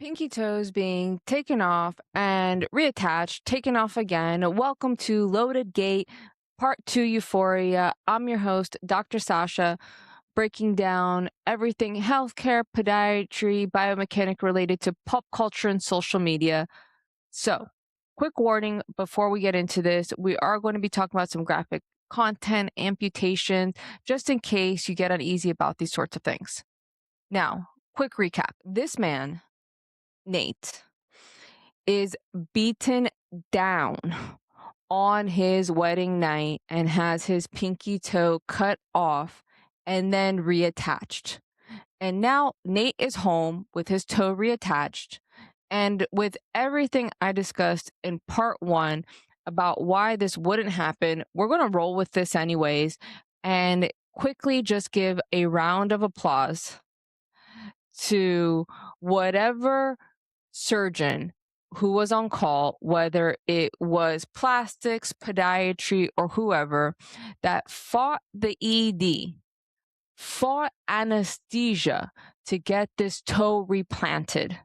Pinky toes being taken off and reattached, taken off again. Welcome to Loaded Gait, Part 2 Euphoria. I'm your host, Dr. Sasha, breaking down everything healthcare, podiatry, biomechanic related to pop culture and social media. So, quick warning before we get into this, we are going to be talking about some graphic content, amputation, just in case you get uneasy about these sorts of things. Now, quick recap. This man, Nate, is beaten down on his wedding night and has his pinky toe cut off and then reattached. And now Nate is home with his toe reattached. And with everything I discussed in part 1 about why this wouldn't happen, we're going to roll with this anyways and quickly just give a round of applause to whatever surgeon who was on call, whether it was plastics, podiatry, or whoever, that fought the ED, fought anesthesia to get this toe replanted.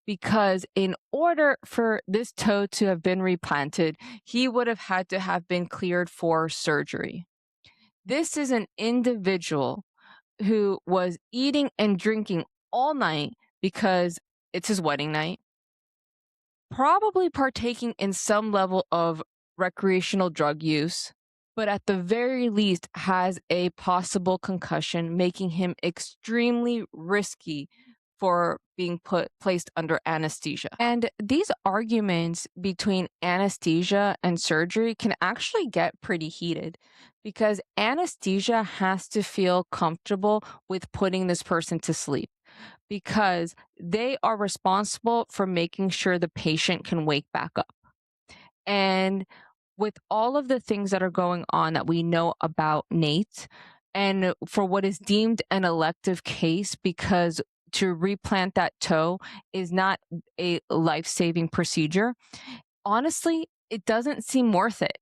Because in order for this toe to have been replanted, he would have had to have been cleared for surgery. This is an individual who was eating and drinking all night because it's his wedding night, probably partaking in some level of recreational drug use, but at the very least has a possible concussion, making him extremely risky for being placed under anesthesia. And these arguments between anesthesia and surgery can actually get pretty heated because anesthesia has to feel comfortable with putting this person to sleep, because they are responsible for making sure the patient can wake back up. And with all of the things that are going on that we know about Nate, and for what is deemed an elective case, because to replant that toe is not a life-saving procedure, honestly, it doesn't seem worth it.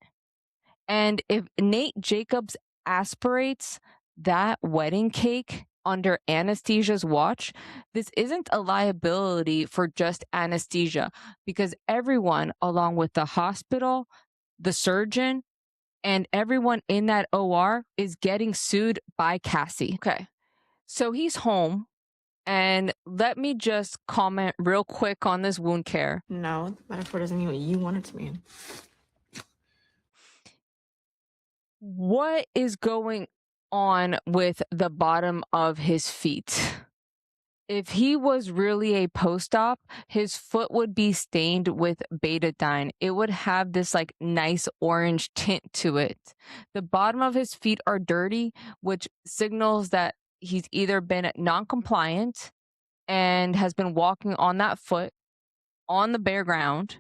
And if Nate Jacobs aspirates that wedding cake under anesthesia's watch, this isn't a liability for just anesthesia, because everyone, along with the hospital, the surgeon, and everyone in that OR is getting sued by Cassie. Okay, so he's home. And let me just comment real quick on this wound care. No, the metaphor doesn't mean what you want it to mean. What is going on with the bottom of his feet? If he was really a post-op, his foot would be stained with betadine. It would have this like nice orange tint to it. The bottom of his feet are dirty, which signals that he's either been non-compliant and has been walking on that foot on the bare ground,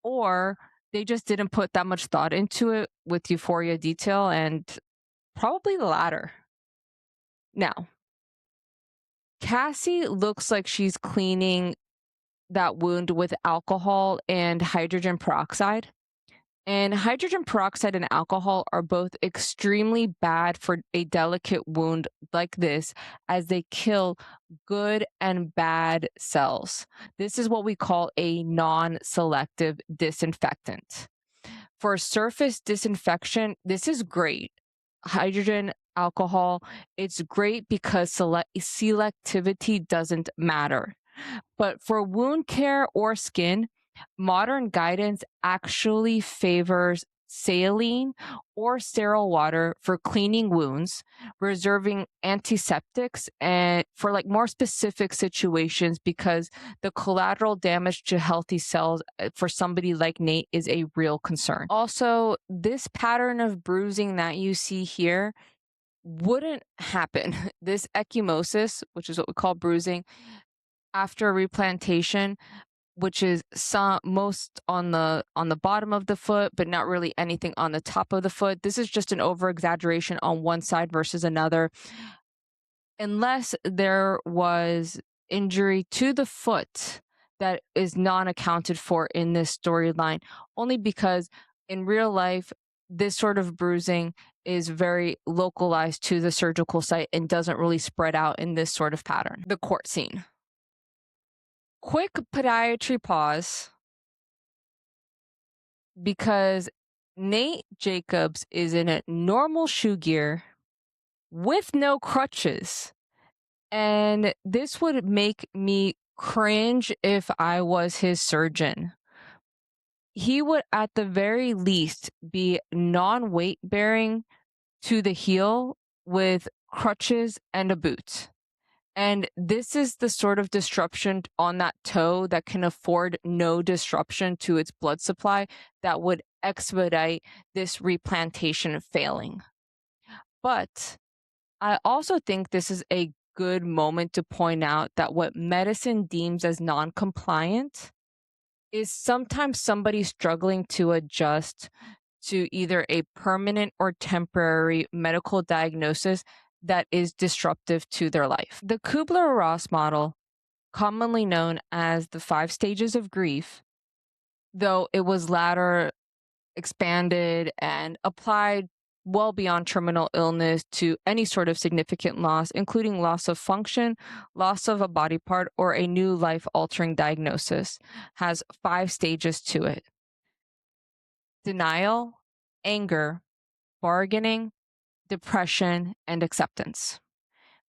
or they just didn't put that much thought into it with Euphoria detail, and probably the latter. Now, Cassie looks like she's cleaning that wound with alcohol and hydrogen peroxide. And hydrogen peroxide and alcohol are both extremely bad for a delicate wound like this, as they kill good and bad cells. This is what we call a non-selective disinfectant. For surface disinfection, this is great. Hydrogen, alcohol, it's great because selectivity doesn't matter. But for wound care or skin, modern guidance actually favors saline or sterile water for cleaning wounds, reserving antiseptics and for like more specific situations, because the collateral damage to healthy cells for somebody like Nate is a real concern. Also, this pattern of bruising that you see here wouldn't happen. This ecchymosis, which is what we call bruising, after replantation, which is most on the bottom of the foot, but not really anything on the top of the foot. This is just an over-exaggeration on one side versus another. Unless there was injury to the foot that is non-accounted for in this storyline, only because in real life, this sort of bruising is very localized to the surgical site and doesn't really spread out in this sort of pattern. The court scene. Quick podiatry pause because Nate Jacobs is in a normal shoe gear with no crutches. And this would make me cringe if I was his surgeon. He would, at the very least, be non-weight bearing to the heel with crutches and a boot. And this is the sort of disruption on that toe that can afford no disruption to its blood supply that would expedite this replantation failing. But I also think this is a good moment to point out that what medicine deems as non-compliant is sometimes somebody struggling to adjust to either a permanent or temporary medical diagnosis that is disruptive to their life. The Kübler-Ross model, commonly known as the 5 stages of grief, though it was later expanded and applied well beyond terminal illness to any sort of significant loss, including loss of function, loss of a body part, or a new life-altering diagnosis, has 5 stages to it: denial, anger, bargaining, depression, and acceptance.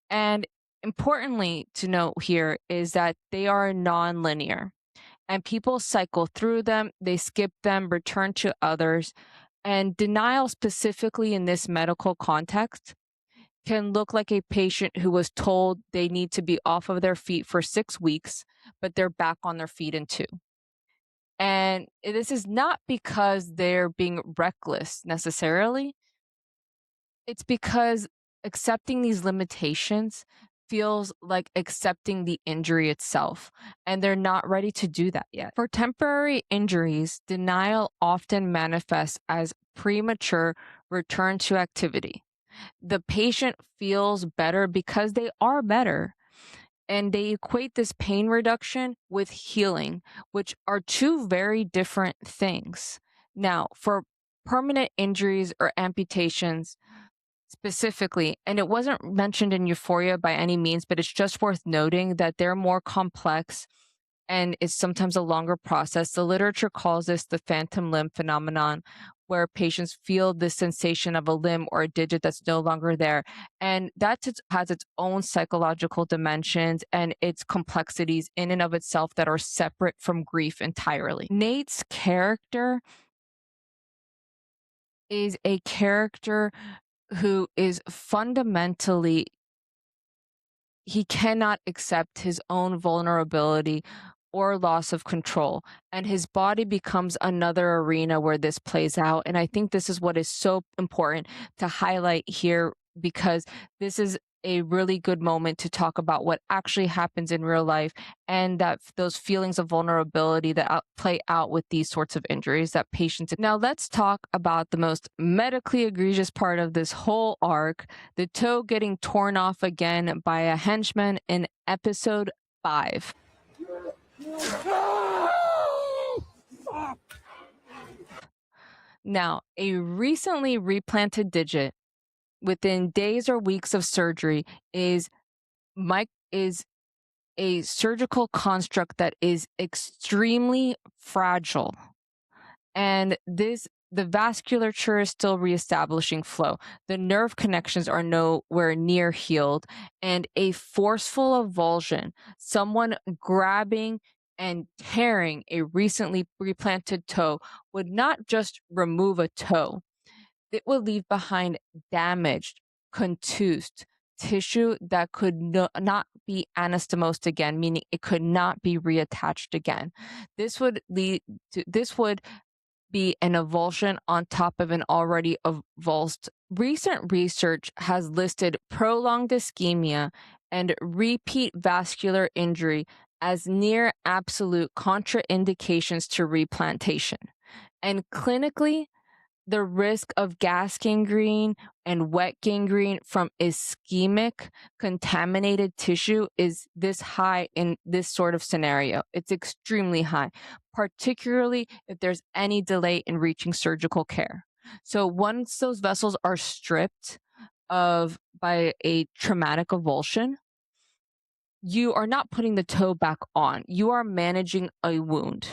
And importantly to note here is that they are non-linear, and people cycle through them, they skip them, return to others. And denial, specifically in this medical context, can look like a patient who was told they need to be off of their feet for 6 weeks, but they're back on their feet in 2. And this is not because they're being reckless necessarily. It's because accepting these limitations feels like accepting the injury itself, and they're not ready to do that yet. For temporary injuries, denial often manifests as premature return to activity. The patient feels better because they are better, and they equate this pain reduction with healing, which are 2 very different things. Now, for permanent injuries or amputations, specifically, and it wasn't mentioned in Euphoria by any means, but it's just worth noting that they're more complex and it's sometimes a longer process. The literature calls this the phantom limb phenomenon, where patients feel the sensation of a limb or a digit that's no longer there. And that has its own psychological dimensions and its complexities in and of itself that are separate from grief entirely. Nate's character is a character who is fundamentally, he cannot accept his own vulnerability or loss of control, and his body becomes another arena where this plays out. And I think this is what is so important to highlight here, because this is a really good moment to talk about what actually happens in real life, and that those feelings of vulnerability that play out with these sorts of injuries that patients. Now let's talk about the most medically egregious part of this whole arc: the toe getting torn off again by a henchman in episode 5. Now, a recently replanted digit within days or weeks of surgery is a surgical construct that is extremely fragile. And the vasculature is still reestablishing flow. The nerve connections are nowhere near healed, and a forceful avulsion, someone grabbing and tearing a recently replanted toe, would not just remove a toe, it would leave behind damaged, contused tissue that could not be anastomosed again, meaning it could not be reattached again. This would be an avulsion on top of an already avulsed. Recent research has listed prolonged ischemia and repeat vascular injury as near absolute contraindications to replantation. And clinically, the risk of gas gangrene and wet gangrene from ischemic contaminated tissue is this high in this sort of scenario. It's extremely high, particularly if there's any delay in reaching surgical care. So once those vessels are stripped by a traumatic avulsion, you are not putting the toe back on. You are managing a wound.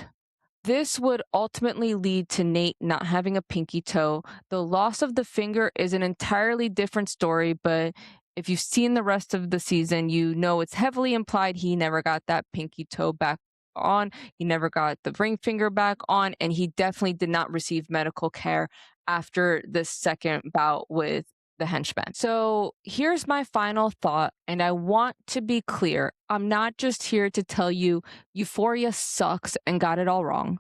This would ultimately lead to Nate not having a pinky toe. The loss of the finger is an entirely different story, but if you've seen the rest of the season, you know it's heavily implied he never got that pinky toe back on. He never got the ring finger back on, and he definitely did not receive medical care after the second bout with the henchman. So here's my final thought, and I want to be clear. I'm not just here to tell you Euphoria sucks and got it all wrong.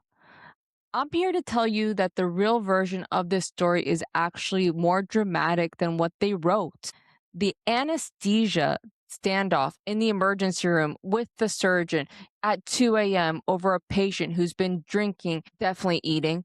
I'm here to tell you that the real version of this story is actually more dramatic than what they wrote. The anesthesia standoff in the emergency room with the surgeon at 2 a.m. over a patient who's been drinking, definitely eating,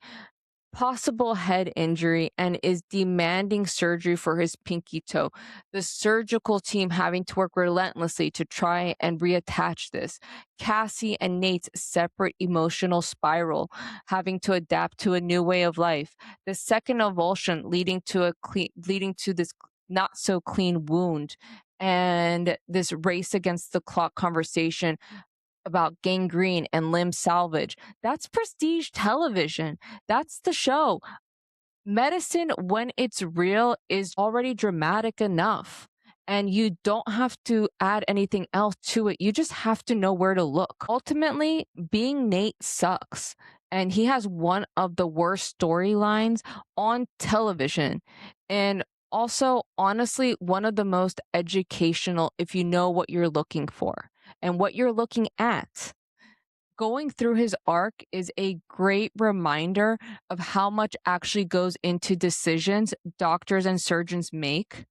possible head injury, and is demanding surgery for his pinky toe. The surgical team having to work relentlessly to try and reattach this. Cassie and Nate's separate emotional spiral, having to adapt to a new way of life. The second avulsion leading to this not so clean wound, and this race against the clock conversation about gangrene and limb salvage. That's prestige television. That's the show. Medicine, when it's real, is already dramatic enough. And you don't have to add anything else to it. You just have to know where to look. Ultimately, being Nate sucks. And he has one of the worst storylines on television. And also, honestly, one of the most educational if you know what you're looking for and what you're looking at. Going through his arc is a great reminder of how much actually goes into decisions doctors and surgeons make,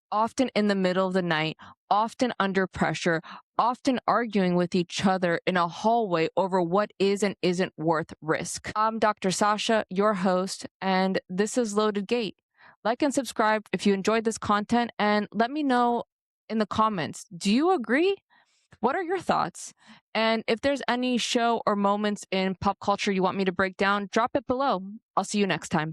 often in the middle of the night, often under pressure, often arguing with each other in a hallway over what is and isn't worth risk. I'm Dr. Sasha, your host, and this is Loaded Gate. Like and subscribe if you enjoyed this content, and let me know in the comments, do you agree? What are your thoughts? And if there's any show or moments in pop culture you want me to break down, drop it below. I'll see you next time.